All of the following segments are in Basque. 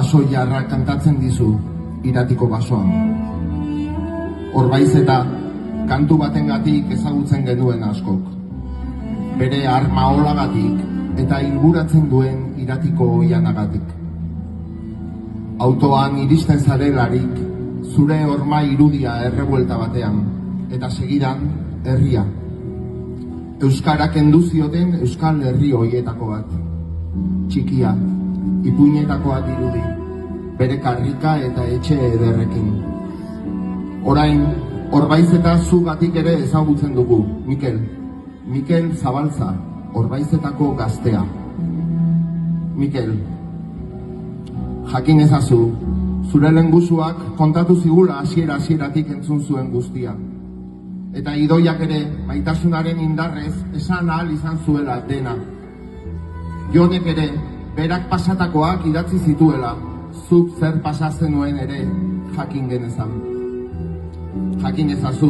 baso jarra kantatzen dizu Iratiko basoan. Orbaizeta kantu batengatik ezagutzen genuen askok. Bere arma olagatik eta inguratzen duen Iratiko oianagatik. Autoan iristen zarelarik zure horma irudia errebuelta batean, eta segidan herria. Euskara kendu zioten Euskal Herri hoietako bat. Txikia, ipuinetakoa dirudi, bere karrika eta etxe ederrekin. Orain, Orbaizeta zugatik ere ezagutzen dugu, Mikel Zabalza, Orbaizetako gaztea. Mikel, jakin ezazu, zure lehengusuak kontatu zigula hasieratik entzun zuen guztia. Eta Idoiak ere maitasunaren indarrez esan ahal izan zuela dena. Jonek ere berak pasatakoak idatzi zituela, zuk zer pasatzen nuen ere jakin genezan. Jakin ezazu,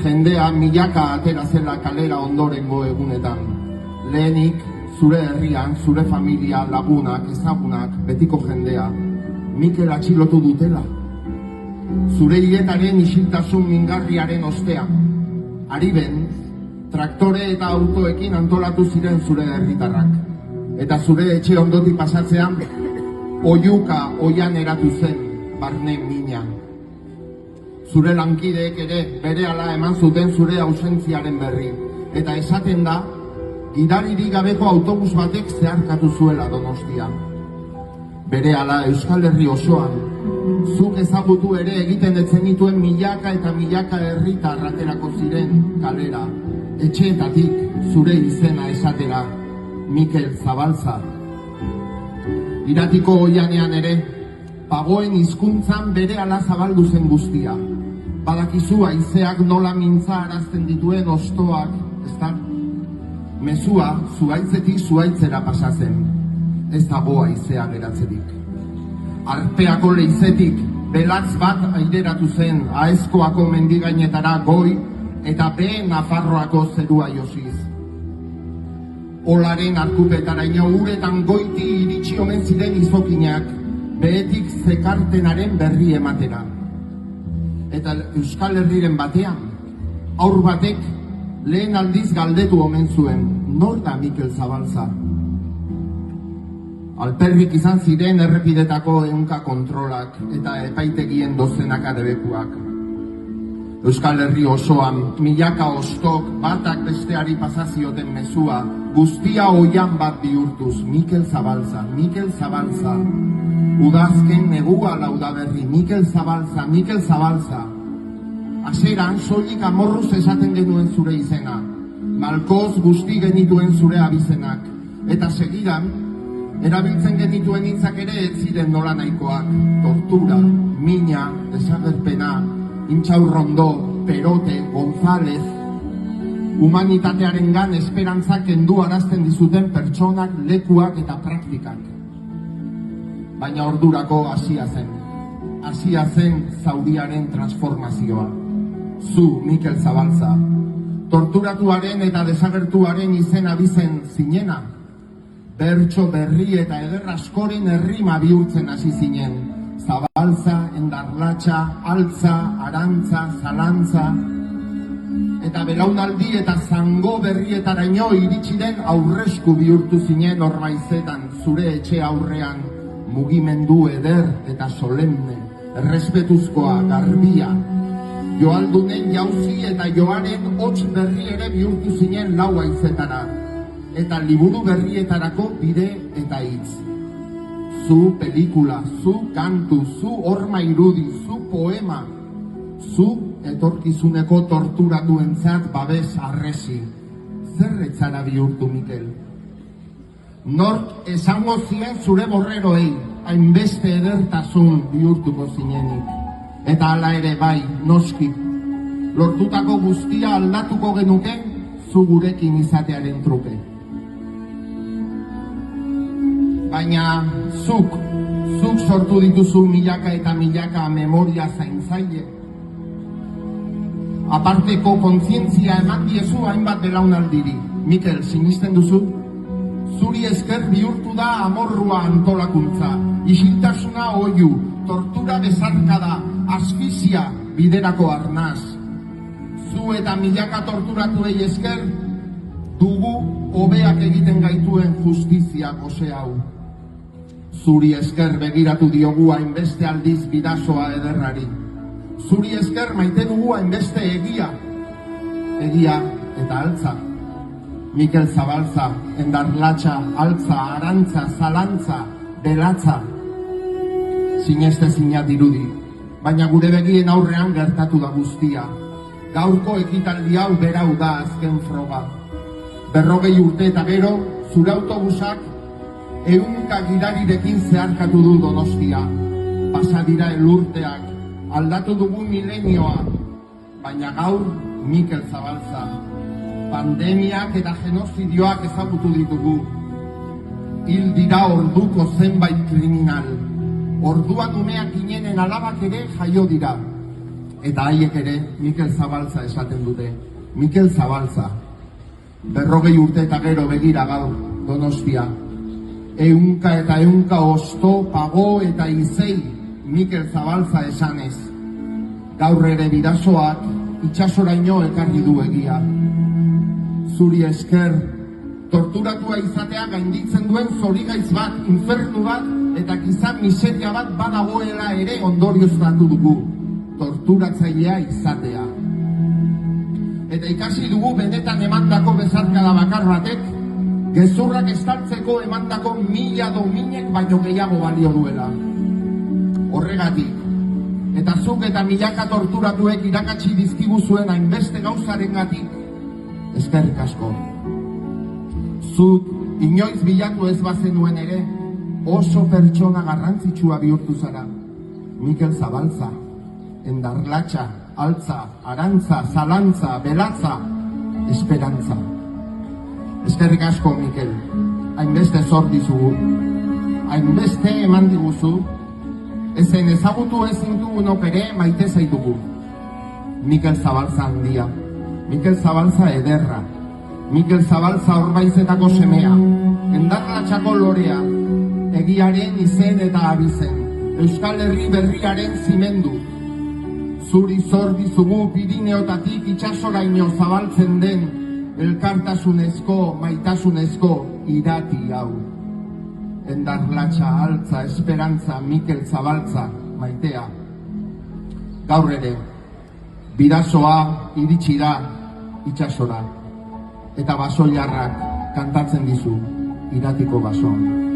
jendea milaka atera zela kalera ondorengo egunetan. Lehenik, zure herrian, zure familia, lagunak, ezagunak, betiko jendea, Mikel atxilotu dutela. Zure hiletaren isiltasun mingarriaren ostean, Ariben, traktore eta autoekin antolatu ziren zure herritarrak. Eta zure etxe ondoti pasatzean, oiuka oian eratu zen, barne mina. Zure lankideek ere berehala eman zuten zure ausentziaren berri. Eta esaten da, gidaririk gabeko autobus batek zeharkatu zuela Donostia. Berehala Euskal Herri osoan, zuk ezagutu ere egiten etzen dituen milaka eta milaka herritar aterako ziren kalera, etxeetatik zure izena esatera, Mikel Zabalza. Iratiko oianean ere, pagoen hizkuntzan berehala zabaldu zen guztia. Badakizu haizeak nola mintza arazten dituen ostoak, ezta? Mezua zuhaitzetik zuhaitzera pasatzen, ez dago haizea geratzetik. Arpeako leizetik belatz bat aideratu zen Aezkoako mendigainetara goi eta be Nafarroako zerua josiz. Olaren arkupetaraino uretan goiti iritsi omen ziren izokinak, behetik zekartenaren berri ematera. Eta Euskal Herriren batean, aur batek lehen aldiz galdetu omen zuen, nor da Mikel Zabalza? Alperrik izan ziren errepidetako ehunka kontrolak eta epaitegien dozenaka debekuak. Euskal Herri osoan, milaka ostok batak besteari pasazioten mezua, guztia oian bat bihurtuz, Mikel Zabalza, Mikel Zabalza. Udazken negua laudaberri, Mikel Zabalza, Mikel Zabalza. Hasieran soilik amorruz esaten genuen zure izena, malkoz guzti genituen zure abizenak, eta segidan, erabiltzen genituen hitzak ere ez ziren nola nahikoak, tortura, mina, desagerpena, Intxaurrondo, Perote, González, humanitatearengan esperantzak kendu arazten dizuten pertsonak, lekuak eta praktikak. Baina ordurako hasia zen zauriaren transformazioa. Zu, Mikel Zabalza, torturatuaren eta desagertuaren izen abizen zinena, bertso berri eta eder askoren errima bihurtzen hasi zinen. Zabalza, Endarlatxa, Altza, Arantza, Zalantza, eta belaunaldi eta zango berrietaraino iritsi den aurresku bihurtu zinen Orbaizetan, zure etxe aurrean, mugimendu eder eta solemne, errespetuzkoa, garbia, joaldunen jauzi eta joaren hots berri ere bihurtu zinen lau haizetara, eta liburu berrietarako bide eta hitz. Zu pelikula, zu kantu, zu horma irudi, zu poema, zu etorkizuneko torturatuentzat babes arresi. Zer etzara bihurtu, Mikel? Nork esango zien zure borreroei, hainbeste edertasun bihurtuko zinenik. Eta hala ere bai, noski, lortutako guztia aldatuko genuke zu gurekin izatearen truke. Baina zuk sortu dituzu milaka eta milaka memoria zaintzaile. Aparteko kontzientzia eman diezu hainbat belaunaldiri. Mikel, sinisten duzu? Zuri esker bihurtu da amorrua antolakuntza, isiltasuna oiu, tortura bezarkada, asfixia biderako arnaz. Zu eta milaka torturatuei esker, dugu hobeak egiten gaituen justizia gose hau. Zuri esker begiratu diogu hainbeste aldiz bidasoa ederrari. Zuri esker maite dugu hainbeste egia. Egia eta altza. Mikel Zabalza, Endarlatxa, Altza, Arantza, Zalantza, Belatza. Sineste zinat dirudi, baina gure begien aurrean gertatu da guztia. Gaurko ekitaldi hau berau da azken froga. 40 urte eta gero, zure autobusak 100 gidarirekin zeharkatu du Donostia. Pasa dira elurteak, aldatu dugu milenioa, baina gaur Mikel Zabalza. Pandemiak eta genozidioak ezagutu ditugu. Hil dira orduko zenbait kriminal. Orduan umeak inenen alabak ere jaio dira. Eta haiek ere Mikel Zabalza esaten dute. Mikel Zabalza. 40 urte eta gero begira gaur Donostia. 100 eta 100 osto, pago eta izei Mikel Zabalza esanez. Gaur ere bidasoak itsasoraino ekarri du egia. Zuri esker, torturatua izatea gainditzen duen zorigaiz bat, infernu bat, eta giza miseria bat badagoela ere ondorioztatu dugu, torturatzailea izatea. Eta ikasi dugu benetan emandako bezarkada bakar batek, gezurrak estaltzeko emandako 1000 dominek baino gehiago balio duela. Horregatik, eta zuk eta milaka torturatuek irakatsi dizkigu zuen hainbeste gauzarengatik, eskerrik asko. Zuk inoiz bilatu ez bazenuen ere, oso pertsona garrantzitsua bihurtu zara. Mikel Zabalza, Endarlatxa, Altza, Arantza, Zalantza, Belatza, Esperantza. Eskerrik asko, Mikel. Hainbeste zor dizugu. Hainbeste eman diguzu. Ezen ezagutu ezin dugunok ere maite zaitugu. Mikel Zabalza handia. Mikel Zabalza ederra. Mikel Zabalza Orbaizetako semea. Endarlatxako lorea. Egiaren izen eta abizen. Euskal Herri berriaren zimendu. Zuri zor dizugu Pirineotatik itsasoraino zabaltzen den elkartasunezko, maitasunezko irati hau. Endarlatxa, Altza, Esperantza, Mikel Zabalza, maitea. Gaur ere, bidasoa iritsi da itsasora, eta basoilarrak kantatzen dizu iratiko basoan.